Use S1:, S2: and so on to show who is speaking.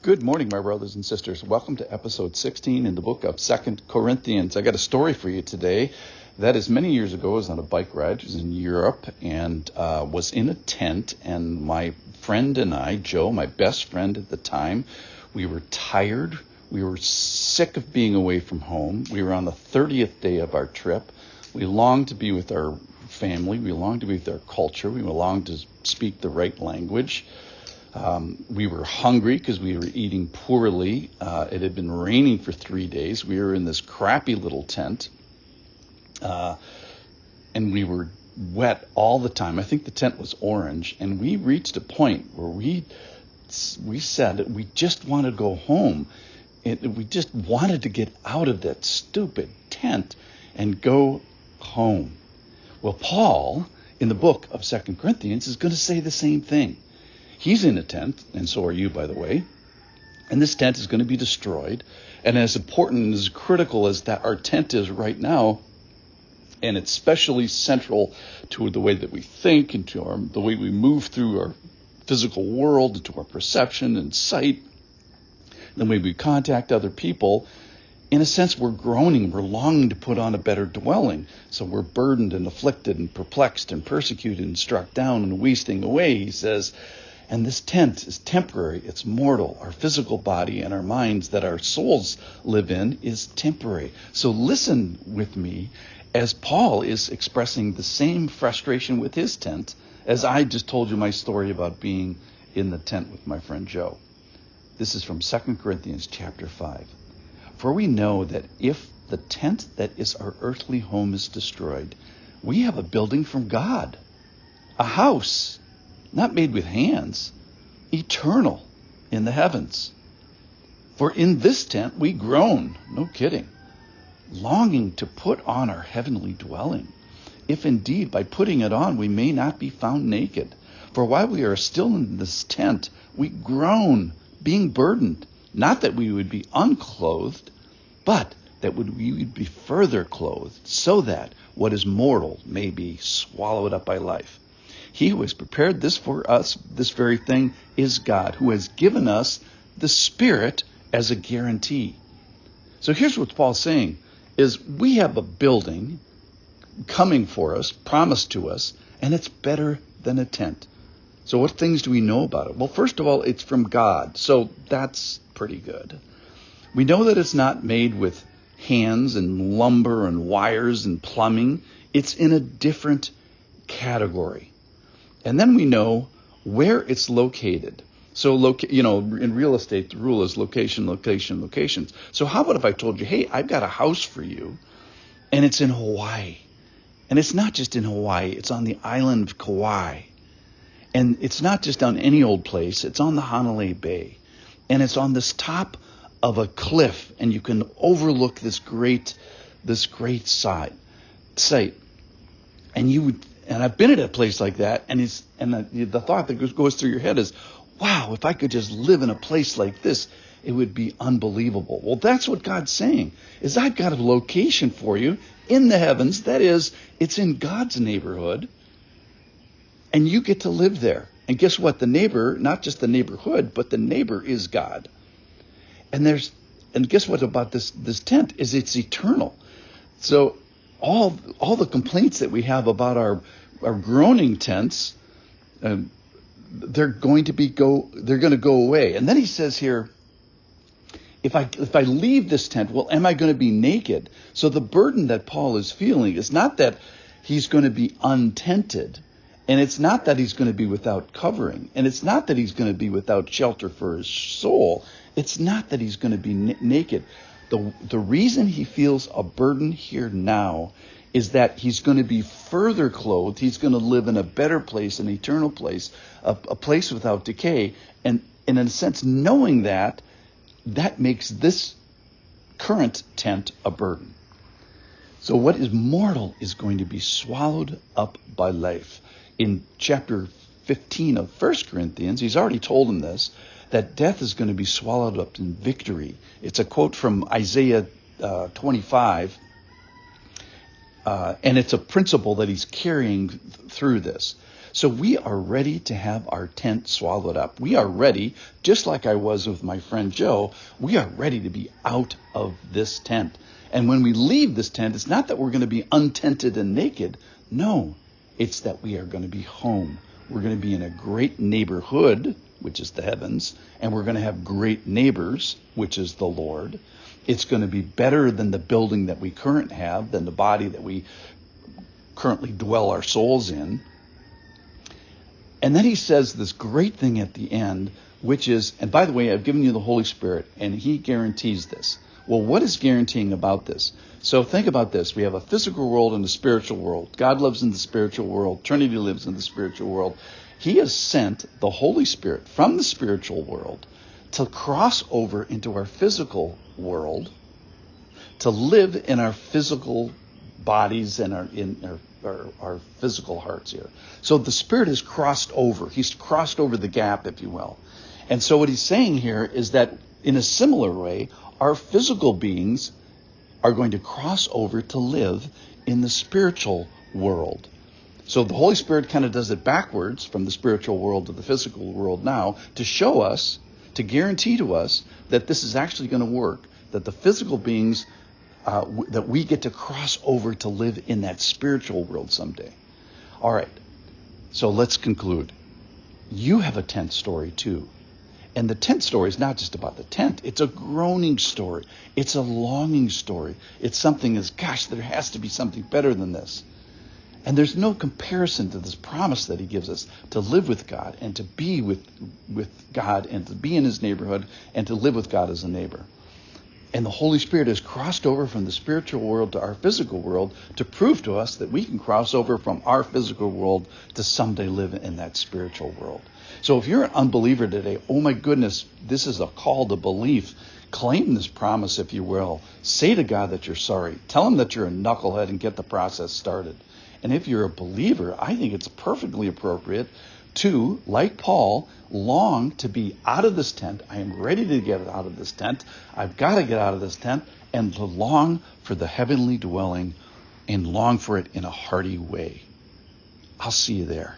S1: Good morning, my brothers and sisters. Welcome to episode 16 in the book of 2 Corinthians. I got a story for you today. That is, many years ago, I was on a bike ride. I was in Europe and was in a tent. And my friend and I, Joe, my best friend at the time, we were tired. We were sick of being away from home. We were on the 30th day of our trip. We longed to be with our family. We longed to be with our culture. We longed to speak the right language. We were hungry because we were eating poorly. It had been raining for 3 days. We were in this crappy little tent, and we were wet all the time. I think the tent was orange, and we reached a point where we said that we just wanted to go home. We just wanted to get out of that stupid tent and go home. Well, Paul, in the book of 2 Corinthians, is going to say the same thing. He's in a tent, and so are you, by the way. And this tent is going to be destroyed. And as important and as critical as that our tent is right now, and it's especially central to the way that we think and to the way we move through our physical world, to our perception and sight, the way we contact other people, in a sense, we're groaning. We're longing to put on a better dwelling. So we're burdened and afflicted and perplexed and persecuted and struck down and wasting away, he says. And this tent is temporary. It's mortal. Our physical body and our minds that our souls live in is temporary. So listen with me as Paul is expressing the same frustration with his tent as I just told you my story about being in the tent with my friend Joe. This is from 2 Corinthians chapter 5. For we know that if the tent that is our earthly home is destroyed, we have a building from God, a house not made with hands, eternal in the heavens. For in this tent we groan, no kidding, longing to put on our heavenly dwelling, if indeed by putting it on we may not be found naked. For while we are still in this tent, we groan, being burdened, not that we would be unclothed, but that we would be further clothed, so that what is mortal may be swallowed up by life. He who has prepared this for us, this very thing, is God, who has given us the Spirit as a guarantee. So here's what Paul's saying, is we have a building coming for us, promised to us, and it's better than a tent. So what things do we know about it? Well, first of all, it's from God, so that's pretty good. We know that it's not made with hands and lumber and wires and plumbing. It's in a different category. And then we know where it's located. So, in real estate, the rule is location, location, locations. So how about if I told you, hey, I've got a house for you, and it's in Hawaii. And it's not just in Hawaii. It's on the island of Kauai. And it's not just on any old place. It's on the Hanalei Bay. And it's on this top of a cliff, and you can overlook this great site. And I've been at a place like that, and the thought that goes through your head is, wow, if I could just live in a place like this, it would be unbelievable. Well, that's what God's saying, is I've got a location for you in the heavens. That is, it's in God's neighborhood, and you get to live there. And guess what? The neighbor, not just the neighborhood, but the neighbor is God. And guess what about this tent is it's eternal. So all the complaints that we have about our groaning tents, they're going to go away. And then he says here, if I leave this tent, well, am I going to be naked? So the burden that Paul is feeling is not that he's going to be untented, and it's not that he's going to be without covering, and it's not that he's going to be without shelter for his soul. It's not that he's going to be naked. The reason he feels a burden here now is that he's going to be further clothed. He's going to live in a better place, an eternal place, a place without decay. And in a sense, knowing that makes this current tent a burden. So what is mortal is going to be swallowed up by life. In chapter 15 of 1 Corinthians, he's already told him this, that death is going to be swallowed up in victory. It's a quote from Isaiah 25, and it's a principle that he's carrying through this. So we are ready to have our tent swallowed up. We are ready, just like I was with my friend Joe, we are ready to be out of this tent. And when we leave this tent, it's not that we're going to be untented and naked. No, it's that we are going to be home. We're going to be in a great neighborhood, which is the heavens, and we're going to have great neighbors, which is the Lord. It's going to be better than the building that we currently have, than the body that we currently dwell our souls in. And then he says this great thing at the end, which is, and by the way, I've given you the Holy Spirit, and he guarantees this. Well, what is guaranteeing about this? So think about this. We have a physical world and a spiritual world. God lives in the spiritual world. Trinity lives in the spiritual world. He has sent the Holy Spirit from the spiritual world to cross over into our physical world, to live in our physical bodies and our physical hearts here. So the Spirit has crossed over. He's crossed over the gap, if you will. And so what he's saying here is that in a similar way, our physical beings are going to cross over to live in the spiritual world. So the Holy Spirit kind of does it backwards from the spiritual world to the physical world now to show us, to guarantee to us that this is actually going to work, that the physical beings, that we get to cross over to live in that spiritual world someday. All right, so let's conclude. You have a tent story too. And the tent story is not just about the tent. It's a groaning story. It's a longing story. It's something as, gosh, there has to be something better than this. And there's no comparison to this promise that he gives us to live with God and to be with God and to be in his neighborhood and to live with God as a neighbor. And the Holy Spirit has crossed over from the spiritual world to our physical world to prove to us that we can cross over from our physical world to someday live in that spiritual world. So if you're an unbeliever today, oh my goodness, this is a call to belief. Claim this promise, if you will. Say to God that you're sorry. Tell him that you're a knucklehead and get the process started. And if you're a believer, I think it's perfectly appropriate to, like Paul, long to be out of this tent. I am ready to get out of this tent. I've got to get out of this tent, and to long for the heavenly dwelling and long for it in a hearty way. I'll see you there.